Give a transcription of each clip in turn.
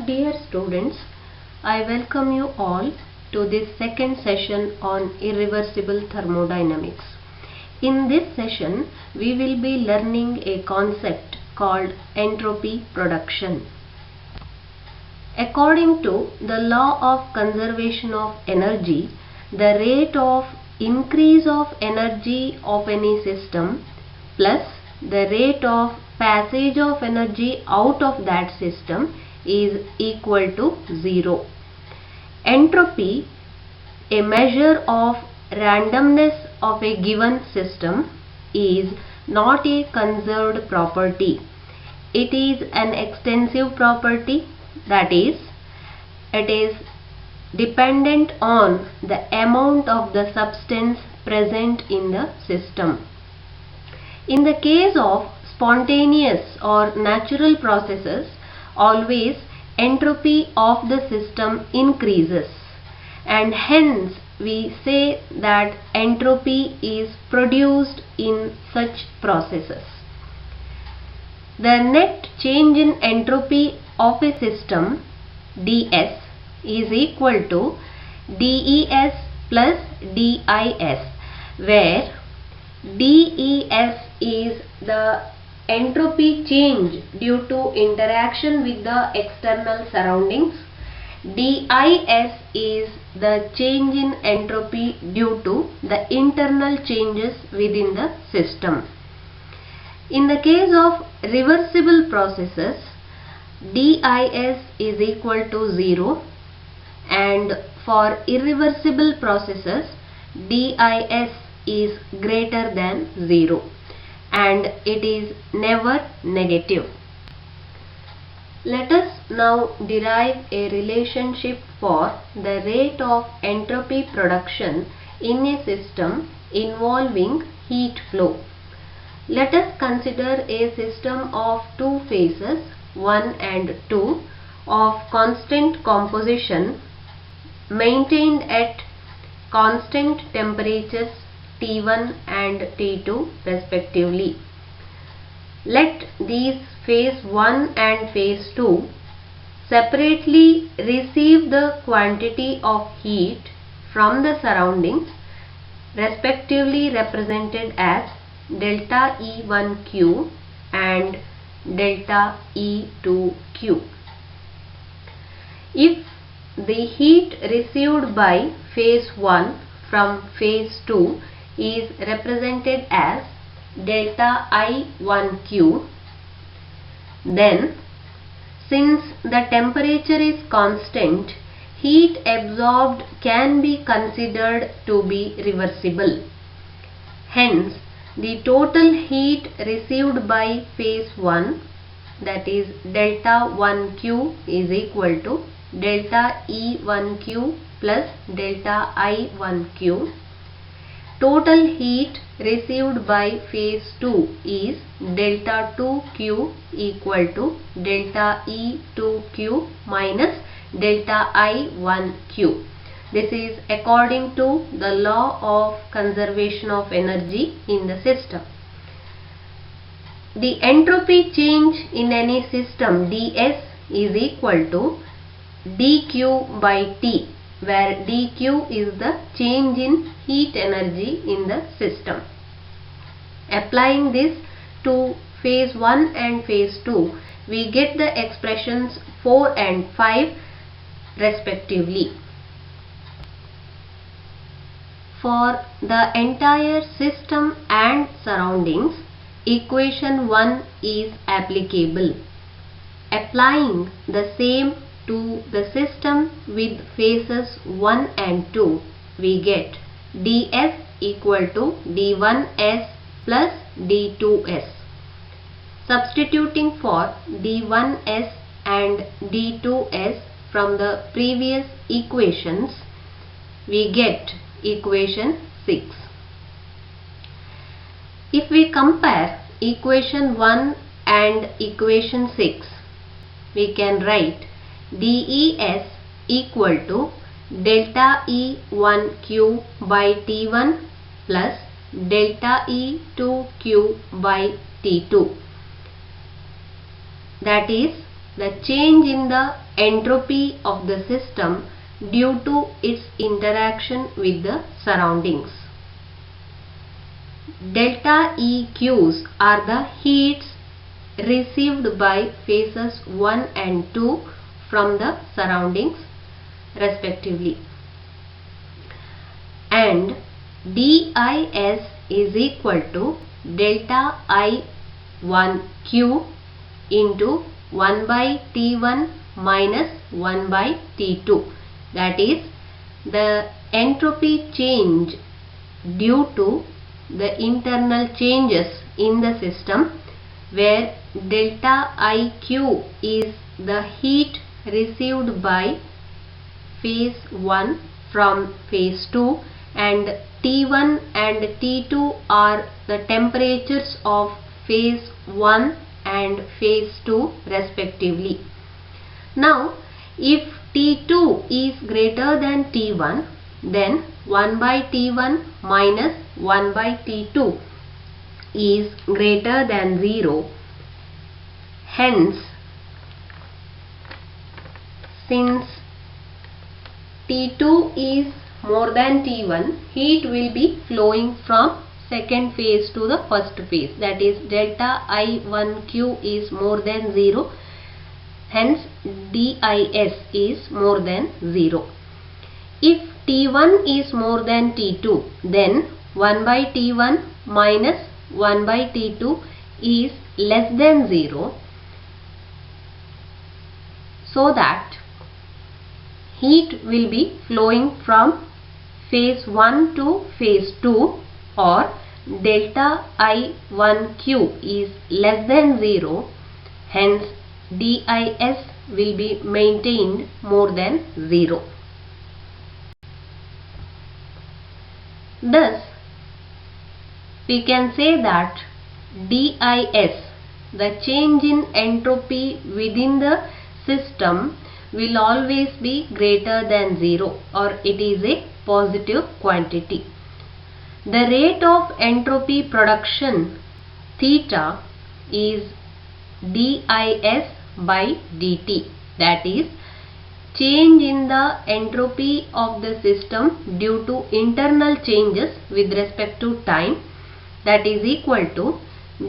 Dear students, I welcome you all to this second session on irreversible thermodynamics. In this session, we will be learning a concept called entropy production. According to the law of conservation of energy, the rate of increase of energy of any system plus the rate of passage of energy out of that system is equal to 0. Entropy, a measure of randomness of a given system, is not a conserved property. It is an extensive property, that is, it is dependent on the amount of the substance present in the system. In the case of spontaneous or natural processes, always entropy of the system increases, and hence we say that entropy is produced in such processes. The net change in entropy of a system, ds, is equal to des plus dis, where des is the entropy change due to interaction with the external surroundings. dis is the change in entropy due to the internal changes within the system. In the case of reversible processes, dis is equal to 0, and for irreversible processes, dis is greater than 0, and it is never negative. Let us now derive a relationship for the rate of entropy production in a system involving heat flow. Let us consider a system of two phases 1 and 2 of constant composition maintained at constant temperatures T1 and T2 respectively. Let these phase 1 and phase 2 separately receive the quantity of heat from the surroundings, respectively represented as delta E1Q and delta E2Q. If the heat received by phase 1 from phase 2 is represented as delta I1Q, then since the temperature is constant, heat absorbed can be considered to be reversible. Hence, the total heat received by phase 1, that is delta 1Q, is equal to delta E1Q plus delta I1Q. Total heat received by phase 2 is delta 2Q equal to delta E2Q minus delta I1Q. This is according to the law of conservation of energy in the system. The entropy change in any system ds is equal to dq by T, where dq is the change in heat energy in the system. Applying this to phase 1 and phase 2, we get the expressions 4 and 5 respectively. For the entire system and surroundings, equation 1 is applicable. Applying the same to the system with phases 1 and 2, we get ds equal to d1s plus d2s. Substituting for d1s and d2s from the previous equations, we get equation 6. If we compare equation 1 and equation 6, we can write des equal to delta E1Q by T1 plus delta E2Q by T2. That is, the change in the entropy of the system due to its interaction with the surroundings. Delta EQs are the heats received by phases 1 and 2 from the surroundings respectively, and DIS is equal to delta I1Q into 1 by T1 minus 1 by T2, that is the entropy change due to the internal changes in the system, where delta IQ is the heat received by phase 1 from phase 2, and T1 and T2 are the temperatures of phase 1 and phase 2 respectively. Now, if T2 is greater than T1, then 1 by T1 minus 1 by T2 is greater than 0. Hence, since T2 is more than T1, heat will be flowing from second phase to the first phase, that is delta I1Q is more than 0, hence DIS is more than 0. If T1 is more than T2, then 1 by T1 minus 1 by T2 is less than 0, so that heat will be flowing from phase 1 to phase 2, or delta I1Q is less than 0, hence DIS will be maintained more than 0. Thus, we can say that DIS, the change in entropy within the system, will always be greater than 0, or it is a positive quantity. The rate of entropy production theta is DIS by dt, that is change in the entropy of the system due to internal changes with respect to time, that is equal to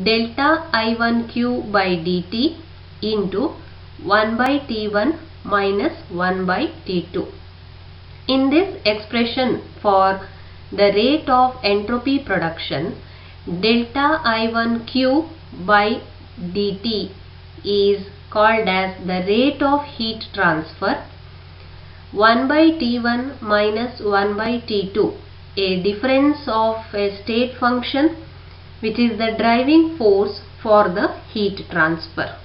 delta I1Q by dt into 1 by T1 minus 1 by T2. In this expression for the rate of entropy production, delta I1Q by dt is called as the rate of heat transfer. 1 by T1 minus 1 by T2, a difference of a state function which is the driving force for the heat transfer.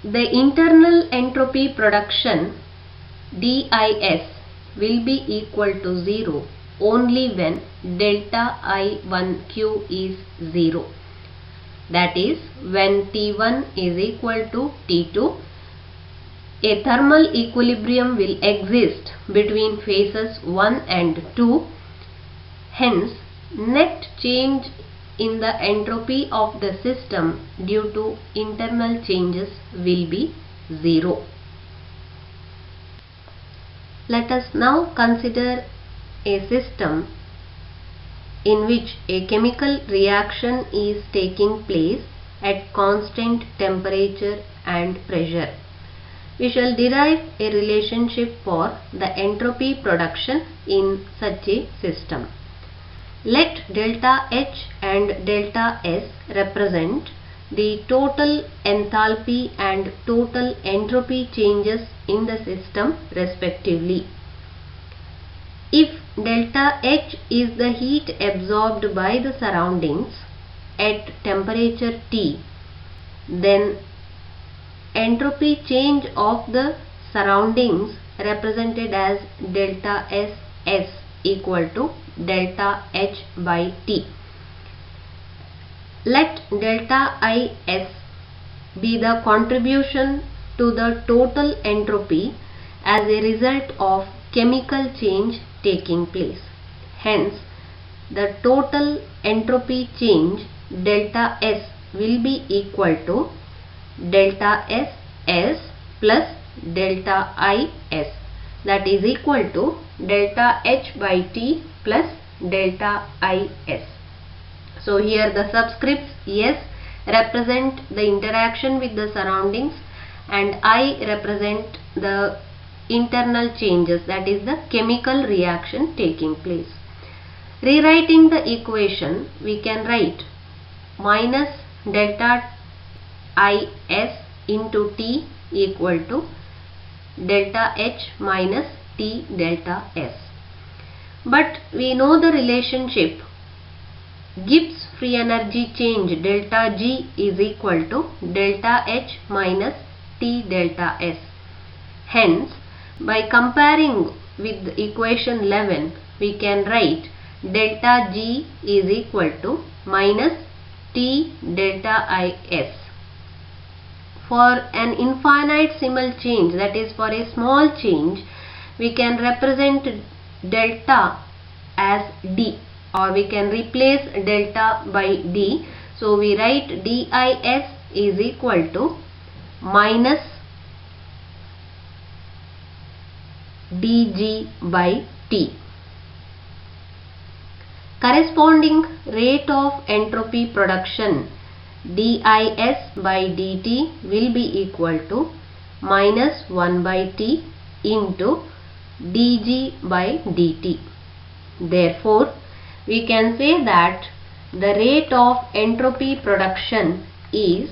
The internal entropy production DIS will be equal to 0 only when delta I1Q is 0. That is, when T1 is equal to T2, a thermal equilibrium will exist between phases 1 and 2. Hence, net change in the entropy of the system due to internal changes will be 0. Let us now consider a system in which a chemical reaction is taking place at constant temperature and pressure. We shall derive a relationship for the entropy production in such a system. Let delta H and delta S represent the total enthalpy and total entropy changes in the system respectively. If delta H is the heat absorbed by the surroundings at temperature T, then entropy change of the surroundings represented as delta SS equal to delta H by T. Let delta IS be the contribution to the total entropy as a result of chemical change taking place. Hence, the total entropy change delta S will be equal to delta S plus delta IS, that is equal to delta H by T plus delta IS. So here the subscripts S represent the interaction with the surroundings and I represent the internal changes, that is the chemical reaction taking place. Rewriting the equation, we can write minus delta IS into T equal to delta H minus T delta S. But we know the relationship Gibbs free energy change delta G is equal to delta H minus T delta S. Hence, by comparing with equation 11, we can write delta G is equal to minus T delta IS. For an infinitesimal change, that is for a small change, we can represent delta as D, or we can replace delta by D. So we write DIS is equal to minus dG by T. Corresponding rate of entropy production dIS by dt will be equal to minus 1 by T into dG by dt. Therefore, we can say that the rate of entropy production is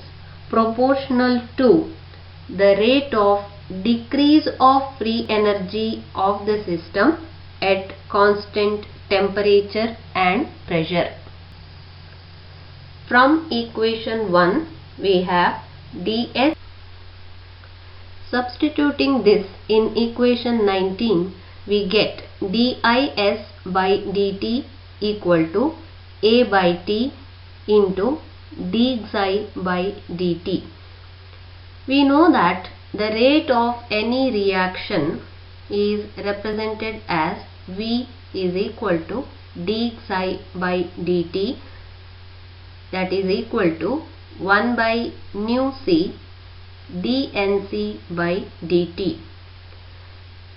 proportional to the rate of decrease of free energy of the system at constant temperature and pressure. From equation 1 we have ds. Substituting this in equation 19, we get dis by dt equal to A by T into d xi by dt. We know that the rate of any reaction is represented as V is equal to d xi by dt, that is equal to 1 by nu c dNc by dt.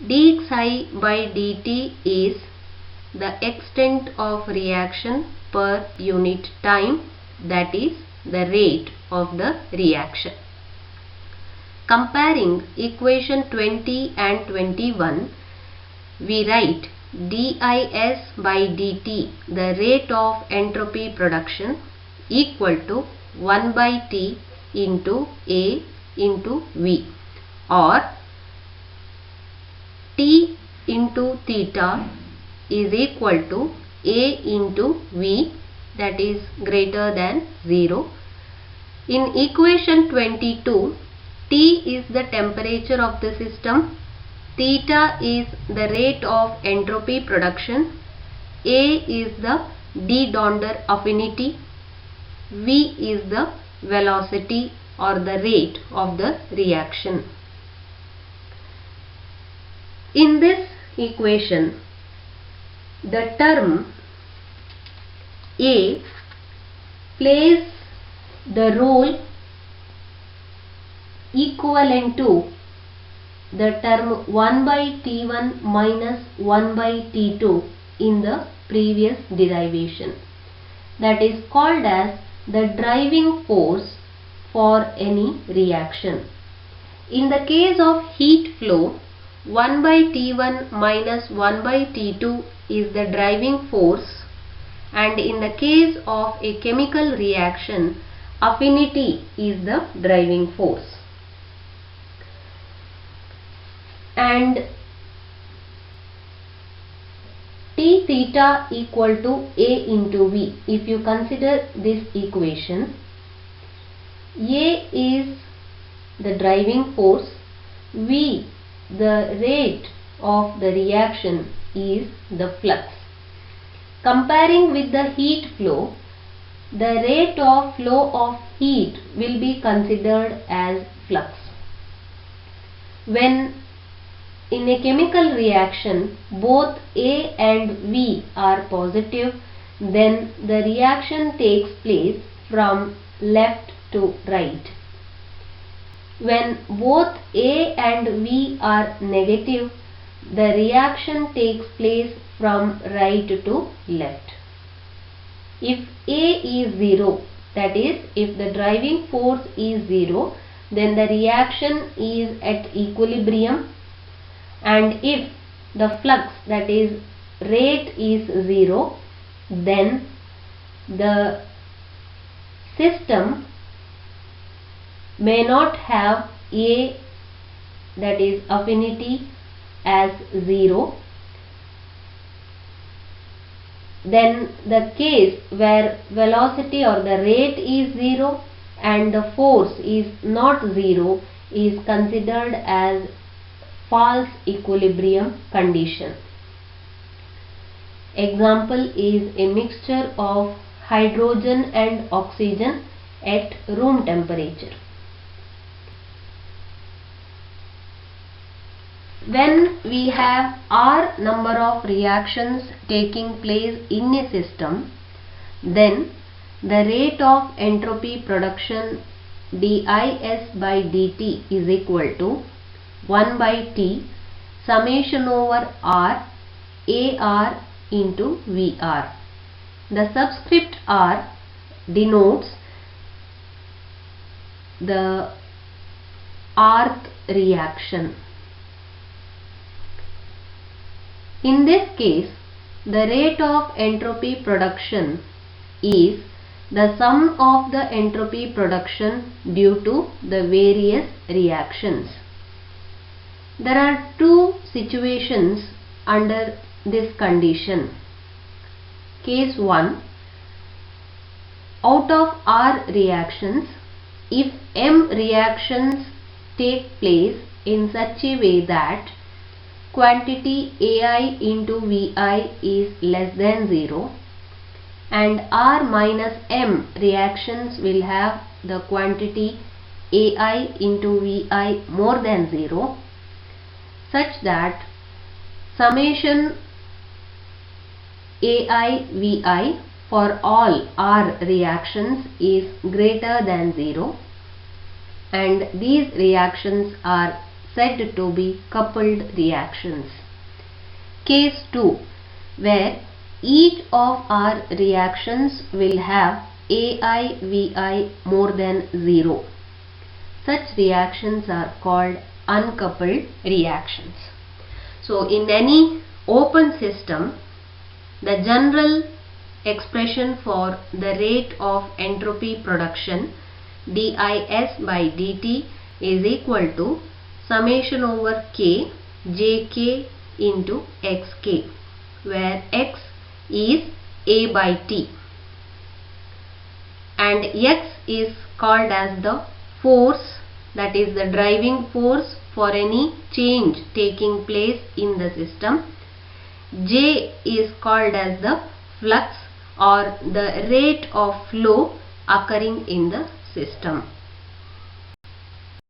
d xi by dt is the extent of reaction per unit time, that is the rate of the reaction. Comparing equation 20 and 21, we write dis by dt, the rate of entropy production, equal to 1 by T into A into V, or T into theta is equal to A into V, that is greater than 0. In equation 22, T is the temperature of the system, theta is the rate of entropy production, A is the d D'Ondar affinity, V is the velocity or the rate of the reaction. In this equation, the term A plays the role equivalent to the term 1 by T1 minus 1 by T2 in the previous derivation. That is called as the driving force for any reaction. In the case of heat flow, 1 by T1 minus 1 by T2 is the driving force, and in the case of a chemical reaction, affinity is the driving force. And T theta equal to A into V. If you consider this equation, A is the driving force, V the rate of the reaction is the flux. Comparing with the heat flow, the rate of flow of heat will be considered as flux. When in a chemical reaction both A and V are positive, then the reaction takes place from left to right. When both A and V are negative, the reaction takes place from right to left. If A is 0, that is, if the driving force is 0, then the reaction is at equilibrium, and if the flux, that is rate, is 0, then the system may not have A, that is affinity, as 0. Then the case where velocity or the rate is 0 and the force is not 0 is considered as false equilibrium condition. Example is a mixture of hydrogen and oxygen at room temperature. When we have R number of reactions taking place in a system, then the rate of entropy production dis by dt is equal to 1 by T summation over R AR into VR. The subscript R denotes the rth reaction. In this case, the rate of entropy production is the sum of the entropy production due to the various reactions. There are two situations under this condition. Case 1. Out of R reactions, if M reactions take place in such a way that quantity AI into VI is less than 0 and R minus M reactions will have the quantity AI into VI more than 0, such that summation AI VI for all R reactions is greater than 0, and these reactions are said to be coupled reactions. Case 2, where each of R reactions will have AI VI more than 0. Such reactions are called uncoupled reactions. So in any open system, the general expression for the rate of entropy production dis by dt is equal to summation over k jk into xk, where x is A by T and x is called as the force, that is the driving force for any change taking place in the system. J is called as the flux or the rate of flow occurring in the system.